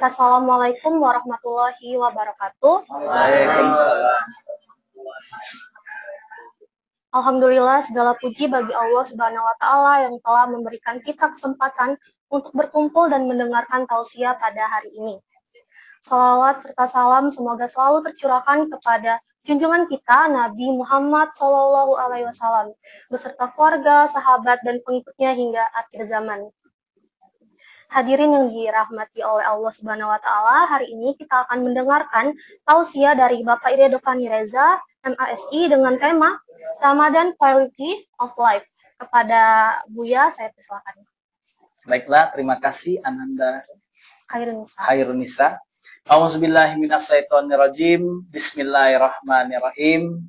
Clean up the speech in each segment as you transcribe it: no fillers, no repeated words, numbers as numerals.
Assalamualaikum warahmatullahi wabarakatuh. Waalaikumsalam. Alhamdulillah, segala puji bagi Allah Subhanahu wa Ta'ala yang telah memberikan kita kesempatan untuk berkumpul dan mendengarkan tausiah pada hari ini. Salawat serta salam semoga selalu tercurahkan kepada junjungan kita Nabi Muhammad SAW beserta keluarga, sahabat, dan pengikutnya hingga akhir zaman. Hadirin yang dirahmati oleh Allah Subhanahu wa Ta'ala, hari ini kita akan mendengarkan tausiah dari Bapak Irido Fani Reza, MASI, dengan tema Ramadan Quality of Life. Kepada Buya, saya persilakan. Baiklah, terima kasih Ananda Khairunisa. Khairunisa. A'udzubillahiminasyaitonirrajim. Bismillahirrahmanirrahim.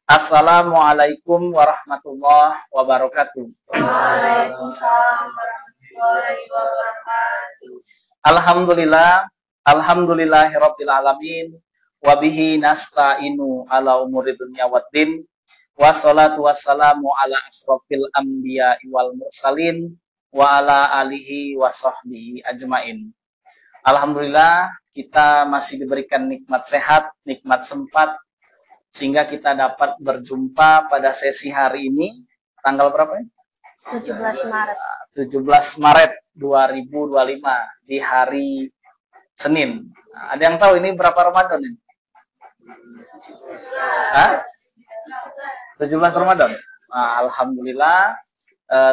Assalamualaikum warahmatullahi wabarakatuh. Waalaikumsalam warahmatullahi wabarakatuh. Alhamdulillahirabbil alamin. Wa bihi nasta'inu ala umuri dunya waddin. Wassalatu wassalamu ala asrofil anbiya'i wal mursalin wa ala alihi wa sahbihi ajmain. Alhamdulillah, kita masih diberikan nikmat sehat, nikmat sempat, sehingga kita dapat berjumpa pada sesi hari ini, tanggal berapa ya? 17 Maret. 17 Maret 2025, di hari Senin. Nah, ada yang tahu ini berapa Ramadan ini? Hah? 17 Ramadan. Nah, Alhamdulillah,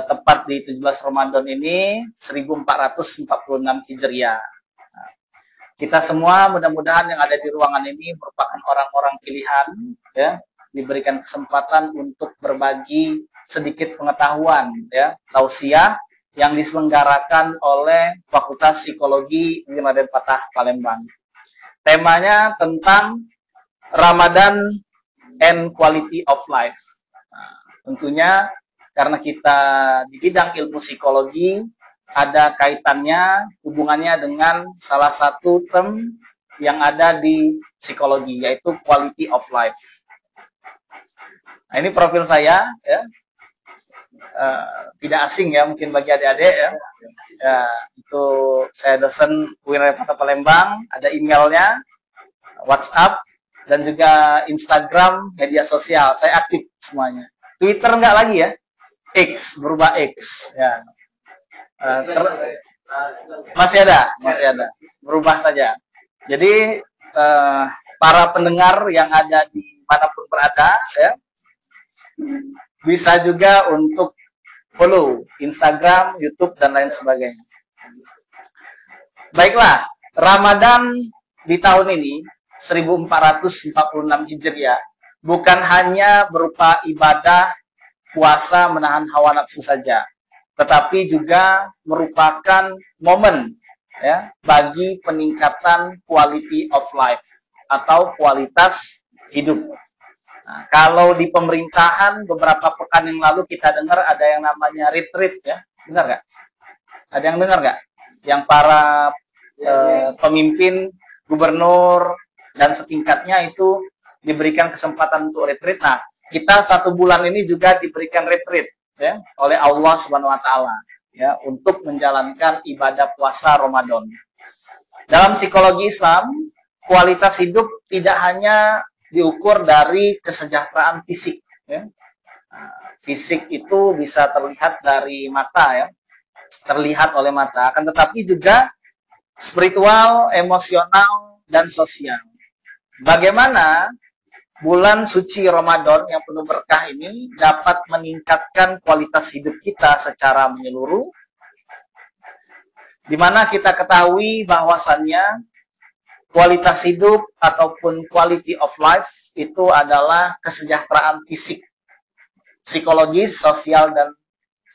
tepat di 17 Ramadan ini 1446 Hijriah. Kita semua mudah-mudahan yang ada di ruangan ini merupakan orang-orang pilihan, ya, diberikan kesempatan untuk berbagi sedikit pengetahuan, ya, tausiah yang diselenggarakan oleh Fakultas Psikologi Raden Patah Palembang. Temanya tentang Ramadan and Quality of Life. Nah, tentunya karena kita di bidang ilmu psikologi, ada kaitannya, hubungannya dengan salah satu term yang ada di psikologi, yaitu quality of life. Nah, ini profil saya, ya. Tidak asing ya, mungkin bagi adik-adik ya. Itu saya dosen UIN Kota Palembang, ada emailnya, WhatsApp, dan juga Instagram, media sosial. Saya aktif semuanya. Twitter enggak lagi ya, X, berubah X. Ya. Masih ada, berubah saja. Jadi para pendengar yang ada di manapun berada, ya, bisa juga untuk follow Instagram, YouTube, dan lain sebagainya. Baiklah, Ramadan di tahun ini 1446 Hijriah bukan hanya berupa ibadah puasa menahan hawa nafsu saja, tetapi juga merupakan momen, ya, bagi peningkatan quality of life atau kualitas hidup. Nah, kalau di pemerintahan beberapa pekan yang lalu kita dengar ada yang namanya retreat, ya, dengar nggak? Ada yang dengar nggak? Yang para pemimpin, gubernur dan setingkatnya itu diberikan kesempatan untuk retreat. Nah, kita 1 bulan ini juga diberikan retreat, ya, oleh Allah Subhanahu wa Ta'ala, ya, untuk menjalankan ibadah puasa Ramadan. Dalam psikologi Islam, kualitas hidup tidak hanya diukur dari kesejahteraan fisik, ya. Fisik itu bisa terlihat dari mata, ya, terlihat oleh mata, akan tetapi juga spiritual, emosional, dan sosial. Bagaimana bulan suci Ramadan yang penuh berkah ini dapat meningkatkan kualitas hidup kita secara menyeluruh, di mana kita ketahui bahwasannya kualitas hidup ataupun quality of life itu adalah kesejahteraan fisik, psikologis, sosial, dan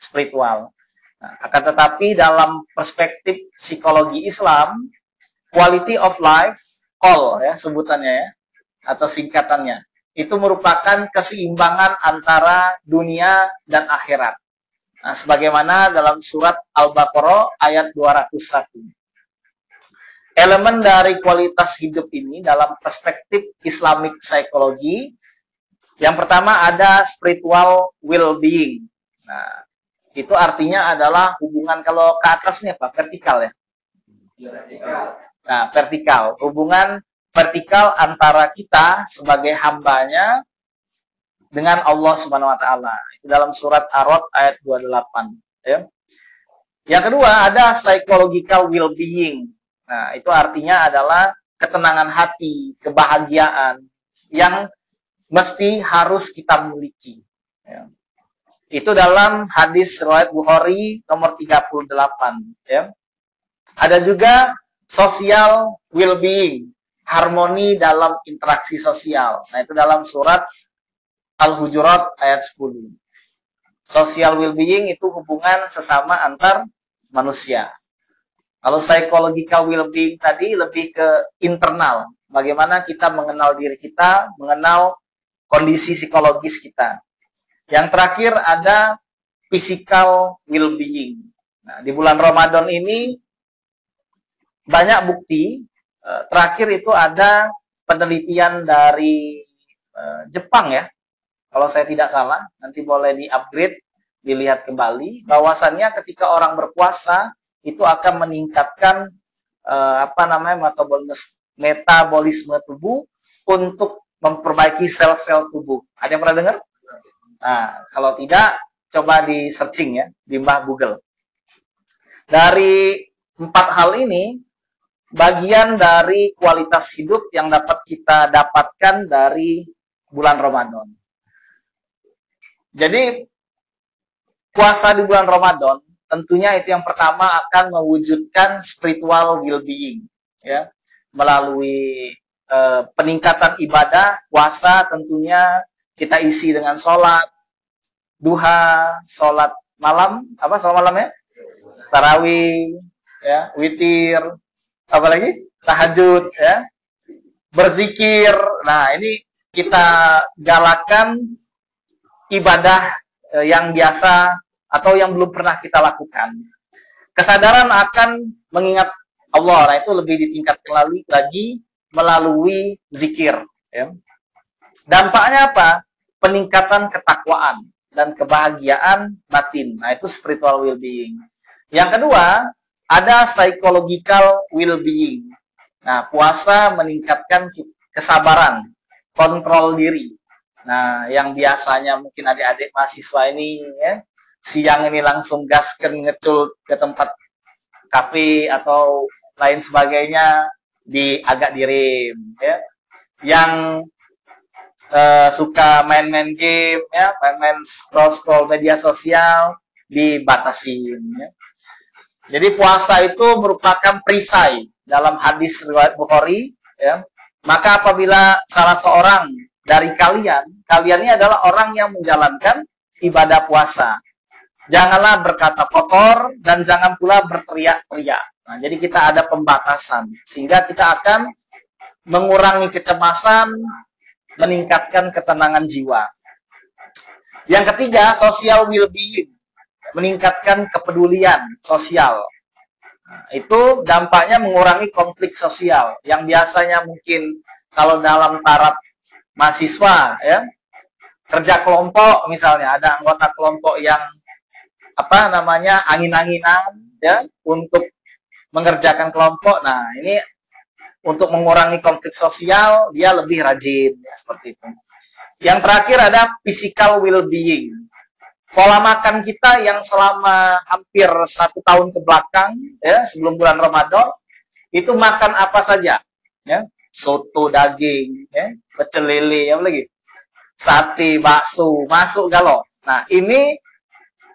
spiritual. Nah, akan tetapi dalam perspektif psikologi Islam, quality of life, QOL ya sebutannya, ya, atau singkatannya, itu merupakan keseimbangan antara dunia dan akhirat. Nah, sebagaimana dalam surat Al-Baqarah ayat 201. Elemen dari kualitas hidup ini dalam perspektif Islamic Psychology, yang pertama ada spiritual well-being. Nah, itu artinya adalah hubungan, kalau ke atasnya apa? Vertikal, ya? Nah, vertikal, hubungan vertikal antara kita sebagai hambanya dengan Allah Subhanahu wa taala. Itu dalam surat Ar-Ra'd ayat 28, ya. Yang kedua ada psychological well-being. Nah, itu artinya adalah ketenangan hati, kebahagiaan yang mesti harus kita miliki. Ya. Itu dalam hadis riwayat Bukhari nomor 38. Ya. Ada juga social well-being, harmoni dalam interaksi sosial. Nah, itu dalam surat Al-Hujurat ayat 10. Social well-being itu hubungan sesama antar manusia. Kalau psychological well-being tadi lebih ke internal. Bagaimana kita mengenal diri kita, mengenal kondisi psikologis kita. Yang terakhir ada physical well-being. Nah, di bulan Ramadan ini banyak bukti. Terakhir itu ada penelitian dari Jepang ya. Kalau saya tidak salah, nanti boleh di-upgrade, dilihat kembali. Bahwasannya ketika orang berpuasa itu akan meningkatkan metabolisme tubuh untuk memperbaiki sel-sel tubuh. Ada yang pernah dengar? Nah, kalau tidak, coba di searching ya, di Mbah Google. Dari 4 hal ini, bagian dari kualitas hidup yang dapat kita dapatkan dari bulan Ramadan. Jadi, puasa di bulan Ramadan, tentunya itu yang pertama akan mewujudkan spiritual well-being. Ya, melalui peningkatan ibadah, puasa tentunya kita isi dengan sholat, duha, sholat malam, sholat malam ya? Tarawih, ya, witir, apalagi tahajud, ya, berzikir. Nah, ini kita galakkan ibadah yang biasa atau yang belum pernah kita lakukan. Kesadaran akan mengingat Allah, nah itu lebih ditingkatkan lagi melalui zikir. Ya. Dampaknya apa? Peningkatan ketakwaan dan kebahagiaan batin. Nah, itu spiritual well-being. Yang kedua, ada psychological well-being. Nah, puasa meningkatkan kesabaran, kontrol diri. Nah, yang biasanya mungkin adik-adik mahasiswa ini ya, siang ini langsung gasken ngecul ke tempat kafe atau lain sebagainya, agak direm ya. Yang suka main-main game ya, main-main scroll media sosial dibatasin ya. Jadi puasa itu merupakan perisai dalam hadis riwayat Bukhari ya. Maka apabila salah seorang dari kalian ini adalah orang yang menjalankan ibadah puasa, janganlah berkata kotor dan jangan pula berteriak-teriak. Nah, jadi kita ada pembatasan sehingga kita akan mengurangi kecemasan, meningkatkan ketenangan jiwa. Yang ketiga, social well-being, meningkatkan kepedulian sosial. Nah, itu dampaknya mengurangi konflik sosial yang biasanya mungkin kalau dalam taraf mahasiswa ya, kerja kelompok misalnya ada anggota kelompok yang angin-anginan ya untuk mengerjakan kelompok. Nah, ini untuk mengurangi konflik sosial dia lebih rajin ya, seperti itu. Yang terakhir ada physical well-being. Pola makan kita yang selama hampir 1 tahun ke belakang ya, sebelum bulan Ramadan itu makan apa saja ya, soto daging ya, pecel lele, apa lagi, sate, bakso, masuk galau. Nah, ini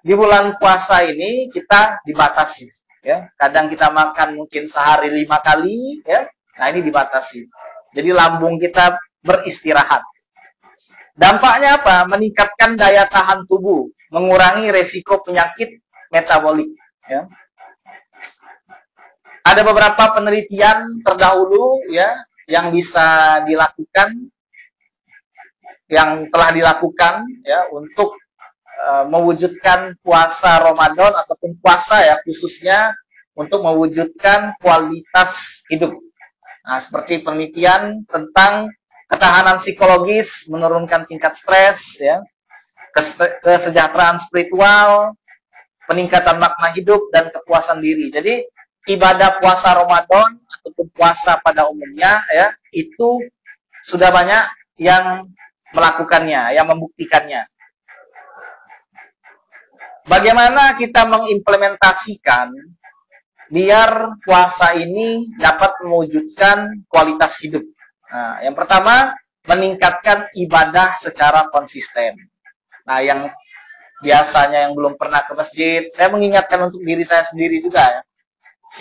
di bulan puasa ini kita dibatasi ya. Kadang kita makan mungkin sehari 5 kali ya. Nah, ini dibatasi. Jadi lambung kita beristirahat. Dampaknya apa? Meningkatkan daya tahan tubuh, mengurangi resiko penyakit metabolik ya. Ada beberapa penelitian terdahulu ya yang bisa dilakukan, yang telah dilakukan ya untuk mewujudkan puasa Ramadan ataupun puasa ya khususnya untuk mewujudkan kualitas hidup. Nah, seperti penelitian tentang ketahanan psikologis, menurunkan tingkat stres ya, kesejahteraan spiritual, peningkatan makna hidup dan kepuasan diri. Jadi ibadah puasa Ramadan ataupun puasa pada umumnya ya, itu sudah banyak yang melakukannya, yang membuktikannya. Bagaimana kita mengimplementasikan biar puasa ini dapat mewujudkan kualitas hidup? Nah, yang pertama, meningkatkan ibadah secara konsisten. Nah, yang biasanya yang belum pernah ke masjid, saya mengingatkan untuk diri saya sendiri juga ya.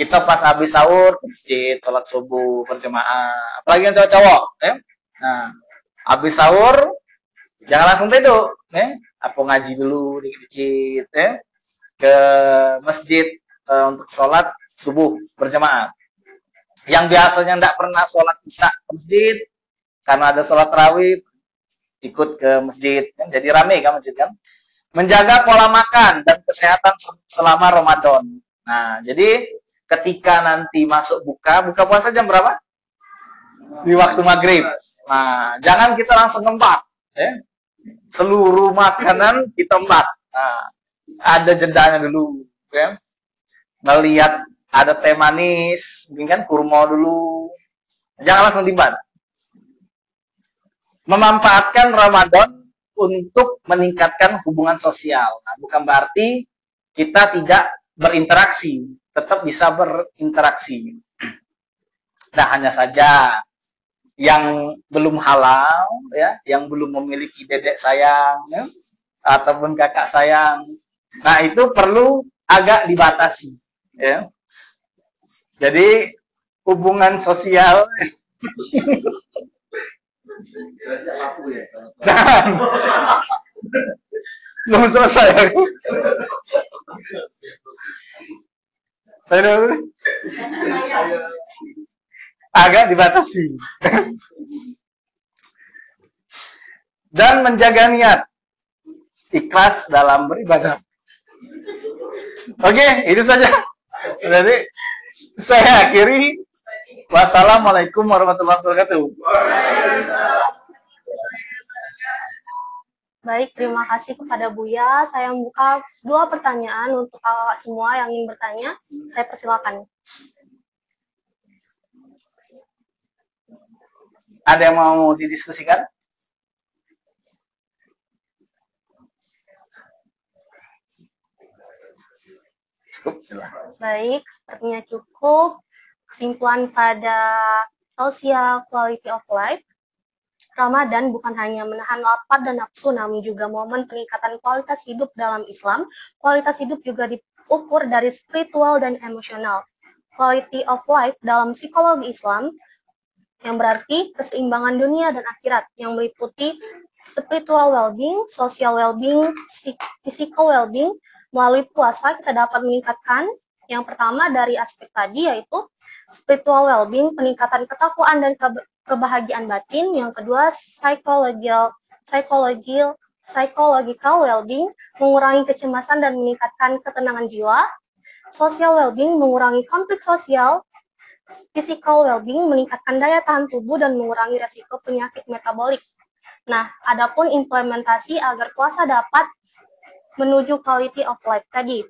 Kita pas habis sahur ke masjid, sholat subuh berjamaah, apalagi yang cowok-cowok ya. Nah, habis sahur jangan langsung tidur ya. Apa ngaji dulu dikit-dikit ya. Ke masjid untuk sholat subuh berjamaah. Yang biasanya tidak pernah sholat isya ke masjid karena ada sholat tarawih, ikut ke masjid kan, jadi rame kan masjid kan. Menjaga pola makan dan kesehatan selama Ramadan. Nah, jadi ketika nanti masuk buka puasa jam berapa? Di waktu maghrib. Nah, jangan kita langsung ngembat ya. Seluruh makanan kita embat. Nah, ada jedanya dulu ya. Melihat ada teh manis, mungkin kan kurma dulu. Jangan langsung diban. Memanfaatkan Ramadan untuk meningkatkan hubungan sosial. Nah, bukan berarti kita tidak berinteraksi, tetap bisa berinteraksi. Nah, hanya saja yang belum halal, ya, yang belum memiliki dedek sayang, ya, ataupun kakak sayang, nah itu perlu agak dibatasi. Ya. Jadi hubungan sosial belum selesai. Saya agak dibatasi. Dan menjaga niat ikhlas dalam beribadah. Oke, itu saja. Jadi saya akhiri. Wassalamualaikum warahmatullahi wabarakatuh. Baik, terima kasih kepada Buya. Saya membuka 2 pertanyaan untuk kakak semua yang ingin bertanya. Saya persilakan. Ada yang mau didiskusikan? Cukup? Baik, sepertinya cukup. Kesimpulan pada tausiah quality of life, Ramadan bukan hanya menahan lapar dan nafsu, namun juga momen peningkatan kualitas hidup dalam Islam. Kualitas hidup juga diukur dari spiritual dan emosional. Quality of life dalam psikologi Islam yang berarti keseimbangan dunia dan akhirat, yang meliputi spiritual well-being, social well-being, physical well-being. Melalui puasa kita dapat meningkatkan yang pertama dari aspek tadi, yaitu spiritual well-being, peningkatan ketakwaan dan kebahagiaan batin. Yang kedua, psychological well-being, mengurangi kecemasan dan meningkatkan ketenangan jiwa. Social well-being, mengurangi konflik sosial. Physical well-being, meningkatkan daya tahan tubuh dan mengurangi resiko penyakit metabolik. Nah, adapun implementasi agar puasa dapat menuju quality of life tadi,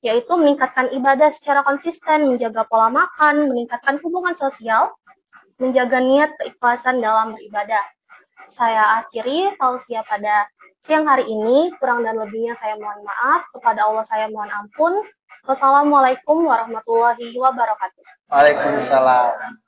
yaitu meningkatkan ibadah secara konsisten, menjaga pola makan, meningkatkan hubungan sosial, menjaga niat keikhlasan dalam beribadah. Saya akhiri tausiah pada siang hari ini. Kurang dan lebihnya saya mohon maaf. Kepada Allah saya mohon ampun. Wassalamualaikum warahmatullahi wabarakatuh. Waalaikumsalam.